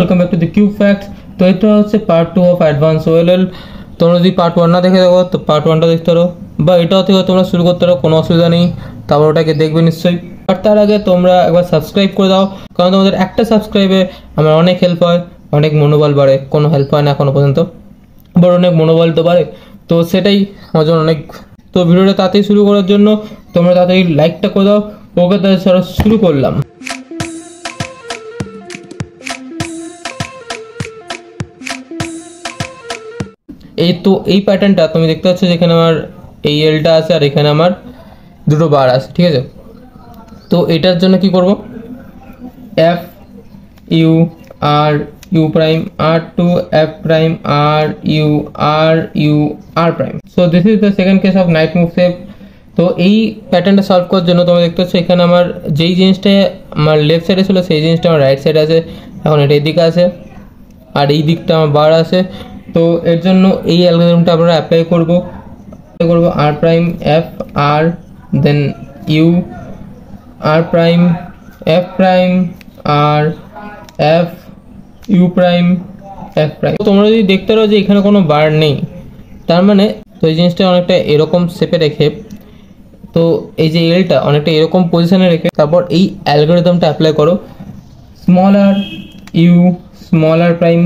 Welcome back to the cube facts. তো এটা হচ্ছে পার্ট 2 অফ অ্যাডভান্স ওএলএল। তোমরা যদি পার্ট 1 না দেখে থাকো তো পার্ট 1টা দেখতে পারো, বা এটাও থেকে তোমরা শুরু করতে পারো, কোনো অসুবিধা নেই। তারপর ওটাকে দেখবে নিশ্চয়ই। আর তার আগে তোমরা একবার সাবস্ক্রাইব করে দাও, কারণ তোমাদের একটা সাবস্ক্রাইবে আমার অনেক হেল্প হয়, অনেক মনোবল বাড়ে। কোনো হেল্প হয় না এখনো পর্যন্ত, বড় অনেক মনোবল তো বাড়ে, তো সেটাই আমার জন্য অনেক। তো ভিডিওটা তাড়াতাড়ি শুরু করার জন্য তোমরা তাড়াতাড়ি লাইকটা করে দাও। ওকে, তাহলে শুরু করলাম। এই প্যাটার্নটা তুমি দেখতে পাচ্ছ, যেখানে আমার এই এলটা আছে আর এখানে আমার দুটো বার আছে, ঠিক আছে। তো এটার জন্য কি করব, F U R U prime R two F prime R U R prime. So this is the second case of knight move shape. তো এই প্যাটার্নটা সলভ করার জন্য তোমরা দেখতে পাচ্ছ, এখানে আমার যেই জিনিসটা আমার লেফট সাইডে ছিল সেই জিনিসটা আমার রাইট সাইডে আছে। এখন এটা এদিকে আছে আর এই দিকটা আমার বার আছে। তো এর জন্য এই অ্যালগরিদমটা আমরা অ্যাপ্লাই করব R prime F R then U R prime F prime R F U prime F prime. তোমরা যদি দেখতে পারো যে এখানে কোনো বার নেই, তার মানে তো এই জিনিসটা অনেকটা এরকম শেপে রেখে, তো এই যে এলটা অনেকটা এরকম পজিশনে রেখে তারপর এই অ্যালগরিদমটা অ্যাপ্লাই করো। Smaller U smaller prime,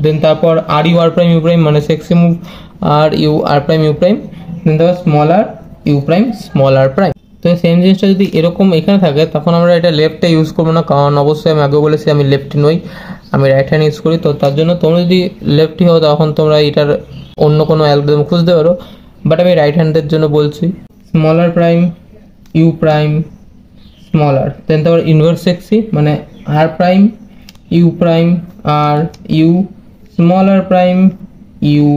then তারপর R U R prime U prime, মানে sexy move R U R prime U prime, then তারপর smaller U prime smaller prime. তো সেম জিনিসটা যদি এরকম এখানে থাকে, তখন আমরা এটা লেফটে ইউজ করবো না, কারণ অবশ্যই আমি আগে বলেছি আমি লেফটি নই, আমি রাইট হ্যান্ড ইউজ করি। তো তার জন্য তোমরা যদি লেফটি হও তখন তোমরা এটার অন্য কোনো অ্যালগরিদম খুঁজতে পারো, বাট আমি রাইট হ্যান্ডের জন্য বলছি। Smaller prime U prime smaller, then তারপর ইনভার্স সেক্সি, মানে R prime U prime R U smaller prime U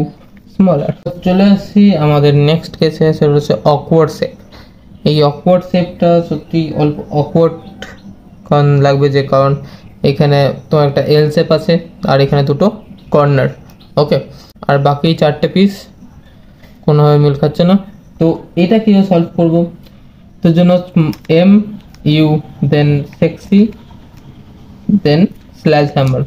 smaller. চলে আসছি আমাদের নেক্সট কেসে, সেটা হচ্ছে অকওয়ার্ড শেপ। এই অকওয়ার্ড শেপটা সত্যি অল্প অকওয়ার্ড কারণ লাগবে, যে কারণ এখানে তোমার একটা এল শেপ আছে আর এখানে দুটো কর্নার, ওকে, আর বাকি চারটে পিস কোনোভাবে মিল খাচ্ছে না। তো এটা কীভাবে সলভ করবো, তো জন্য M U then sexy then sledgehammer.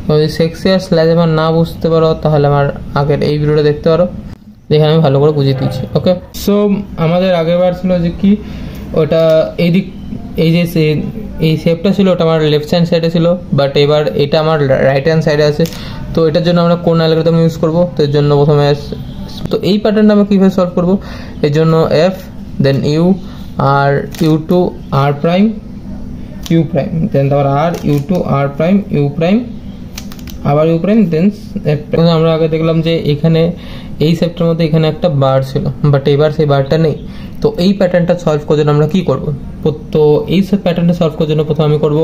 যদি সেক্সি আর স্ল্যাশ হ্যামার না বুঝতে পারো তাহলে আমার আগের এই ভিডিওটা দেখতে পারো, যেখানে আমি ভালো করে বুঝিয়ে দিচ্ছি, ওকে। সো আমাদের আগের বার ছিল যে কি, ওটা এই দিক এই যে এই শেপটা ছিল ওটা আমার লেফট হ্যান্ড সাইডে ছিল, বাট এবার এটা আমার রাইট হ্যান্ড সাইডে আছে। তো এটার জন্য আমরা কোন অ্যালগরিদম ইউজ করবো, তো এর জন্য প্রথমে তো এই প্যাটার্নটা আমরা কীভাবে সলভ করবো, এর জন্য F then U R U two R prime U prime, then তারপর R U two R prime U prime আবার U prime then F prime. আমরা আগে দেখলাম যে এখানে এই শেপটার মধ্যে এখানে একটা বার ছিল, বাট এবার সেই বারটা নেই। তো এই প্যাটার্নটা সলভ করার জন্য আমরা কি করব, তো এই সব প্যাটার্নটা সলভ করার জন্য প্রথমে আমি করব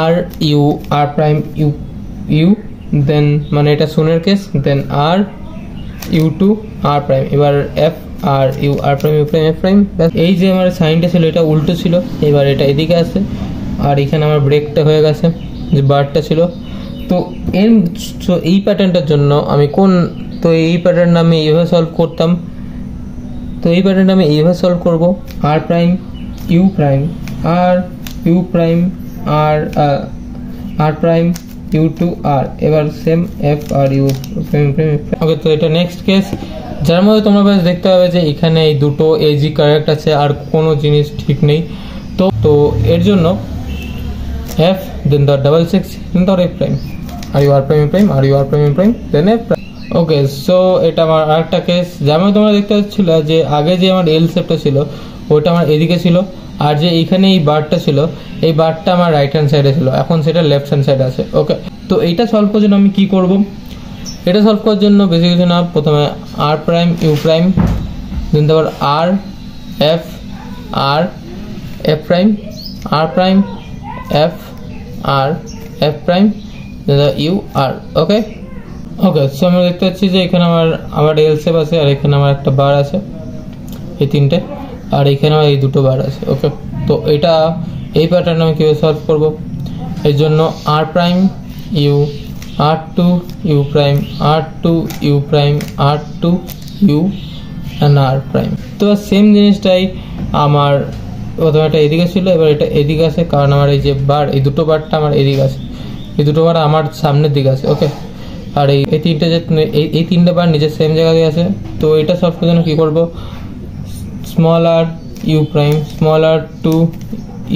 R U R prime U U, then মানে এটা শূন্যের কেস, then R U two R prime, এবার F R U R prime U prime F prime. এই যে আমার সাইনটা ছিল এটা উল্টো ছিল, এবার এটা এদিকে আছে আর এখানে আমার ব্রেকটা হয়ে গেছে, যে বারটা ছিল। তো এই প্যাটার্নটার জন্য আমি তো এই প্যাটার্নটা আমি এইভাবে সলভ করতাম, তো এই প্যাটার্নটা আমি এইভাবে সলভ করব R prime U prime R U prime R R prime U two R, এবার same F R U prime prime. Okay, তো এটা নেক্সট কেস, যার মধ্যে তোমরা বেশ দেখতে পাবে যে এখানে এই দুটো এজি কারেক্ট আছে আর কোনো জিনিস ঠিক নেই। তো এর জন্য F then the double six then the F prime R U R prime prime R U R prime prime then F prime. Okay, so এটা আমার আরেকটা কেস, যেমন তোমরা দেখতে পাচ্ছিল যে আগে যে আমার এল শেপটা ছিল ওটা আমার এদিকে ছিল, আর যে এইখানে এই বারটা ছিল এই বারটা আমার রাইট হ্যান্ড সাইডে ছিল, এখন সেটা লেফট হ্যান্ড সাইডে আছে, ওকে। তো এইটা সলভ করার জন্য আমি কি করব, এটা সলভ করার জন্য বেশি কিছু না, প্রথমে R prime U prime then তারপর R F R F prime R prime F R F prime U R, okay. Okay, so আমরা দেখতে পাচ্ছি যে এখানে আমার এল শেপ আছে আর এখানে আমার একটা বার আছে, এই তিনটে, আর এখানে আমার এই দুটো বার আছে, ওকে। তো এই প্যাটার্ন আমি কীভাবে সলভ করব, এর জন্য R prime U R two U prime R two U prime R two U and R prime. তো সেম জিনিসটাই আমার প্রথমে এটা এদিকে ছিল, এবার এটা এদিকে আছে, কারণ আমার এই যে বার, এই দুটো বারটা আমার এদিকে আছে, এই দুটো বার আমার সামনের দিকে আছে। ওকে, আর এই তিনটে যে এই তিনটে বার নিজের সেম জায়গায় আছে। তো এটা সলভ করার জন্য কী করবো, small R U prime, small R two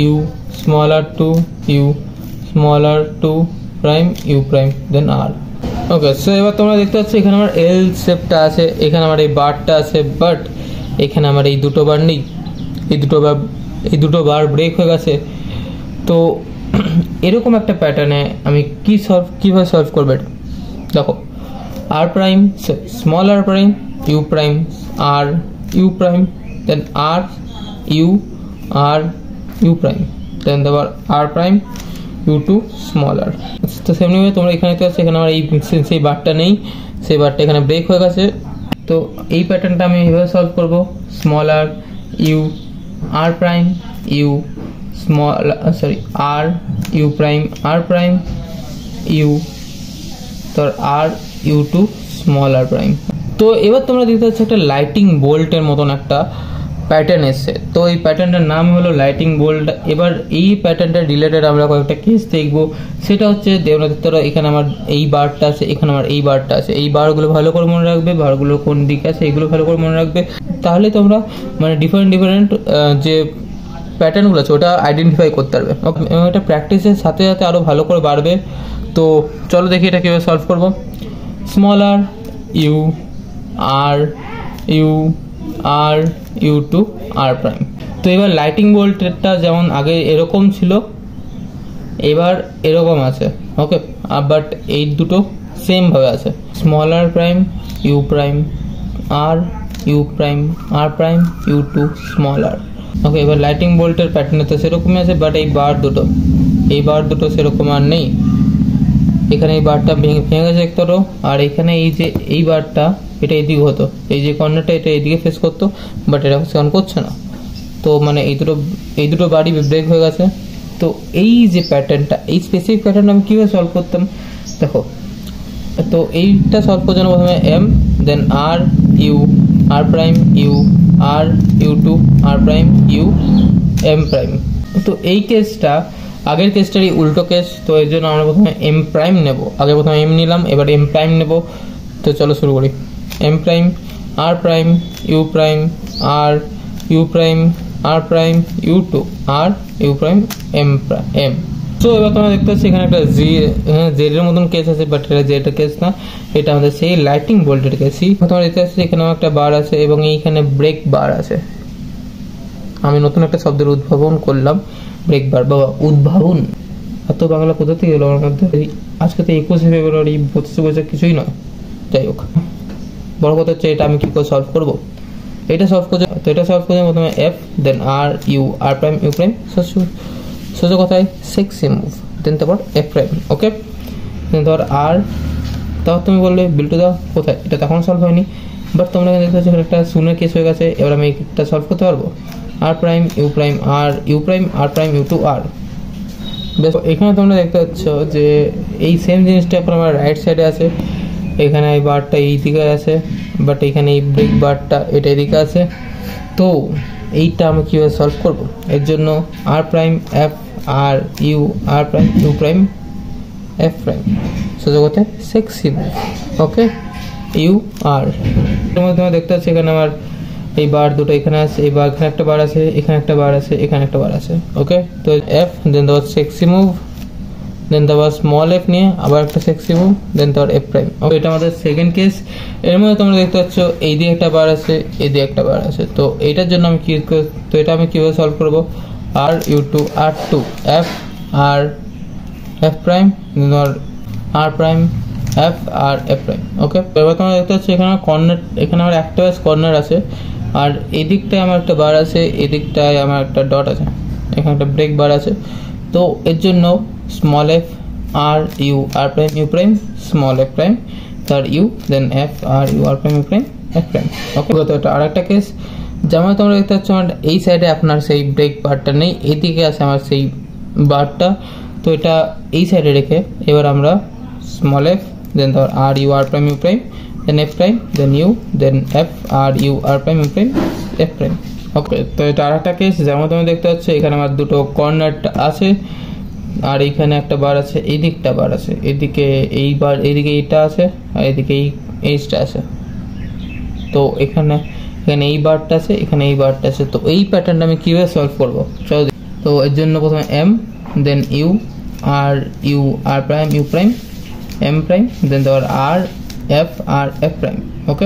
U, small R two U, small R two prime U prime, then R. Okay, so এবার তোমরা দেখতে পাচ্ছ এখানে আমার এল শেপটা আছে, এখানে আমার এই বারটা আছে, বাট এখানে আমার এই দুটো বার নেই, এই দুটো বার ব্রেক হয়ে গেছে। তো এরকম একটা প্যাটার্নে আমি কীভাবে সলভ করবো এটা দেখো, R prime, small R prime, U prime, R U prime, then R U prime, then দেবার R prime U two small R. তো সেমনিভাবে তোমরা এখানে তো আছে, এখানে আমার এই সেই বারটা নেই, সেই বারটা এখানে ব্রেক হয়ে গেছে। তো এই প্যাটার্নটা আমি এইভাবে সলভ করবো, small R U, R prime U, R U prime U, তো R U two small R prime. তো এবার তোমরা দেখতে পাচ্ছ একটা লাইটিং বোল্টের মতন একটা প্যাটার্ন এসছে। তো এই প্যাটার্নটার নাম হলো লাইটিং বোল্ট। এবার এই প্যাটার্নটা রিলেটেড আমরা কয়েকটা কেস দেখবো। সেটা হচ্ছে দেবনাথের এখানে আমার এই বারটা আছে, এখানে আমার এই বারটা আছে, এই বারগুলো ভালো করে মনে রাখবে, বারগুলো কোন দিকে আছে এইগুলো ভালো করে মনে রাখবে, তাহলে তোমরা মানে ডিফারেন্ট যে প্যাটার্নগুলো আছে ওটা আইডেন্টিফাই করতে পারবে এবং এটা প্র্যাকটিসের সাথে সাথে আরও ভালো করে বাড়বে। তো চলো দেখি এটা কীভাবে সলভ করবো। Small R U, R U two R prime. তো এবার লাইটিং বোল্টটা যেমন আগে এরকম ছিল, এবার এরকম আছে। ওকে, বাট এই দুটো সেমভাবে আছে, small R prime U prime, R U prime, R prime U two small R. Okay, এবার লাইটিং বোল্টের প্যাটার্নে তো সেরকমই আছে, বাট এই বার দুটো সেরকম আর নেই। এখানে এই বারটা ভেঙে গেছে একটারও, আর এখানে এই যে এই বারটা এটা এদিকে হতো, এই যে কর্নারটা এটা এদিকে ফেস করতো, বাট এটা সেখান করছে না। তো মানে এই দুটো বারই ব্রেক হয়ে গেছে। তো এই যে প্যাটার্নটা, এই স্পেসিফিক প্যাটার্নটা আমি কীভাবে সলভ করতাম দেখো। তো এইটা সলভ করার জন্য প্রথমে M, then R U, R prime U, R U two R prime U, M prime. তো এই কেসটা আগের কেসটারই উল্টো কেস। তো এর জন্য আমরা প্রথমে এম প্রাইম নেব, আগে প্রথমে এম নিলাম, এবার এম প্রাইম নেব। তো চলো শুরু করি। M prime, R prime R U prime, R prime U two R U prime M. তো এবার তোমরা দেখতে পাচ্ছি এখানে একটা জেডের মতন কেস আছে, বাট এটা জেডের কেস না, এটা আমাদের সেই লাইটিং বোল্টের কেসই। তোমরা দেখতে পাচ্ছি এখানে একটা বার আছে এবং এইখানে ব্রেক বার আছে। আমি নতুন একটা শব্দের উদ্ভাবন করলাম, ব্রেক বার। বাবা উদ্ভাবন, এত বাংলা কোথা থেকে এলো আমার মধ্যে? আজকে তো 21শে ফেব্রুয়ারি, 25শে বৈশাখ কিছুই নয়। যাই হোক, বড় কথা হচ্ছে এটা আমি কি করে সলভ করবো। এটা সলভ করছে, তো এটা সলভ করছে প্রথমে F, then R U, R prime U prime, সোজা কথায় সেক্সি মুভ, দেন তারপর এফ প্রাইম। ওকে, দেন তারপর আর, তারপর তুমি বললে বিল্টু দা কোথায়, এটা তখন সলভ হয়নি, বাট তোমরা দেখতে পাচ্ছ একটা শূন্যের কেস হয়ে গেছে। এবার আমি এটা সলভ করতে পারবো, R prime U prime, R U prime, R prime U two R. বেশ, এখানে তোমরা দেখতে পাচ্ছ যে এই সেম জিনিসটা এখন আমার রাইট সাইডে আছে, এখানে এই বারটা এই দিকে আছে, বাট এখানে এই ব্রেক বারটা এটা এদিকে আছে। তো এইটা আমি কীভাবে সলভ করবো, এর জন্য R prime F, R U, R prime U prime F prime, সোজা কথায় sexy move. Okay, U R তোমরা দেখতে পাচ্ছ এখানে আমার এই বার দুটো এখানে আছে, এই বার এখানে একটা বার আছে, এখানে একটা বার আছে, এখানে একটা বার আছে। ওকে, তো এফ, দেন দেওয়ার সেক্সি মুভ, দেন দেওয়ার স্মল এফ নিয়ে আবার একটা সেক্সি মুভ, দেন দেওয়ার এফ প্রাইম। ওকে, এটা আমাদের সেকেন্ড কেস। এর মধ্যে তোমরা দেখতে পাচ্ছ এই দিয়ে একটা বার আছে, এই দিয়ে একটা বার আছে। তো এইটার জন্য আমি কি, তো এটা আমি কীভাবে সলভ করবো, R U two R two F, R F prime, then R prime F, R F prime. Okay, এবার তোমরা দেখতে পাচ্ছ এখানে কর্নার, এখানে আমার একটা কর্নার আছে, আর এই দিকটায় আমার একটা বার আছে, এই দিকটায় আমার একটা ডট আছে, এখানে একটা ব্রেক বার আছে। তো এর জন্য small F, R U, R prime U prime, small F prime, তার U, then F, R U, R prime U prime, F prime. Okay, তো এটা আর একটা কেস। যেমন তোমরা দেখতে পাচ্ছ আমার এই সাইডে আপনার সেই ব্রেক বারটা নেই, এইদিকে আছে আমার সেই বারটা। তো এটা এই সাইডে রেখে এবার আমরা স্মল এফ, দেন তার R U, R prime U prime, then f prime, then u, then f, r, u, r prime, u prime, f prime. ওকে, তো এটা আরেকটা কেস। যেমন তুমি দেখতে পাচ্ছ এখানে আমার দুটো কর্নার আছে, আর এখানে একটা বার আছে, এই দিকটা বার আছে, এদিকে এই বার, এদিকে এইটা আছে, আর এদিকে এই এইচটা আছে। তো এখানে এখানে এই বারটা আছে, এখানে এই বারটা আছে। তো এই প্যাটার্নটা আমি কীভাবে সলভ করবো? তো এর জন্য প্রথমে M, then U, R U R prime, U prime, M prime, then দেওয়ার R F, R F prime. Okay,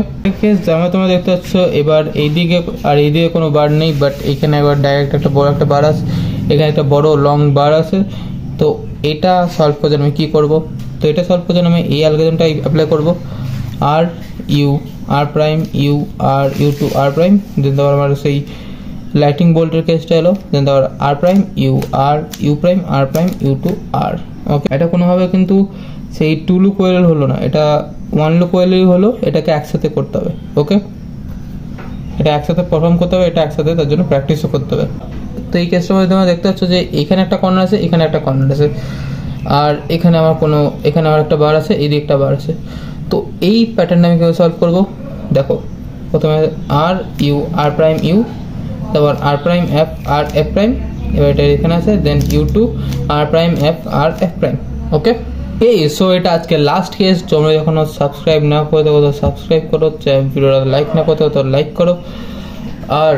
যেমন তোমরা দেখতে পাচ্ছ এবার এইদিকে আর এইদিকে কোনো বার নেই, বাট এখানে একবার ডাইরেক্ট একটা বড় একটা বার আছে, এখানে একটা বড় লং বার আছে। তো এটা সলভ করার জন্য আমি কী করবো? তো এটা সলভ করার জন্য আমি এই অ্যালগরিদমটা অ্যাপ্লাই করবো। R U R prime, U R U two R prime, then দেওয়ার আমার সেই লাইটিং বোল্টের কেসটা এলো, দেন দেওয়ার R prime, U R U prime, R prime, U two R. Okay, এটা কোনোভাবে কিন্তু সেই টু লুপ ওয়েল হলো না, এটা ওয়ান লুপ ওয়েলই হলো। এটাকে একসাথে করতে হবে। ওকে, এটা একসাথে পারফর্ম করতে হবে, এটা একসাথে, তার জন্য প্র্যাকটিসও করতে হবে। তো এই কেসটার মধ্যে তোমরা দেখতে পাচ্ছ যে এখানে একটা কর্নার আছে, এখানে একটা কর্নার আছে, আর এখানে আমার এখানে আমার একটা বার আছে, এই দিকে একটা বার আছে। তো এই প্যাটার্নটা আমি কীভাবে সলভ করবো? দেখো, প্রথমে R U R prime U, তারপর R prime F R F prime, এবার এটা এখানে আছে, then U two R prime F R F prime. Okay, so এটা আজকে লাস্ট কেস। তোমরা যখন সাবস্ক্রাইব না করে থাকো তো সাবস্ক্রাইব করো, ভিডিওটা লাইক না করতে তো লাইক করো, আর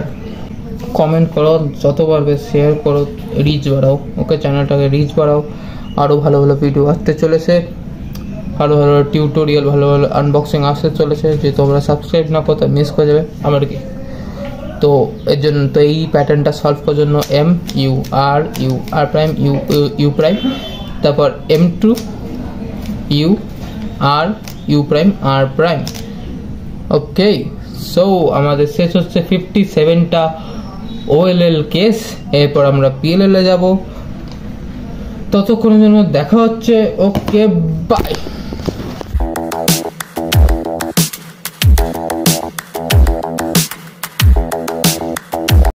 কমেন্ট করো, যত পারবে শেয়ার করো, রিচ বাড়াও। ওকে, চ্যানেলটাকে রিচ বাড়াও। আরও ভালো ভালো ভিডিও আসতে চলেছে, ভালো ভালো টিউটোরিয়াল, ভালো ভালো আনবক্সিং আসতে চলেছে, যে তোমরা সাবস্ক্রাইব না করতে মিস করে যাবে আমার কি। তো এর জন্য তো এই প্যাটার্নটা সলভ করার জন্য M U R prime U U prime, তারপর M two U R U prime R prime. Okay, so আমাদের শেষ হচ্ছে 57টা OLL কেস। এরপর আমরা PLL এ যাব। ততক্ষণের জন্য দেখা হচ্ছে। ওকে, বাই।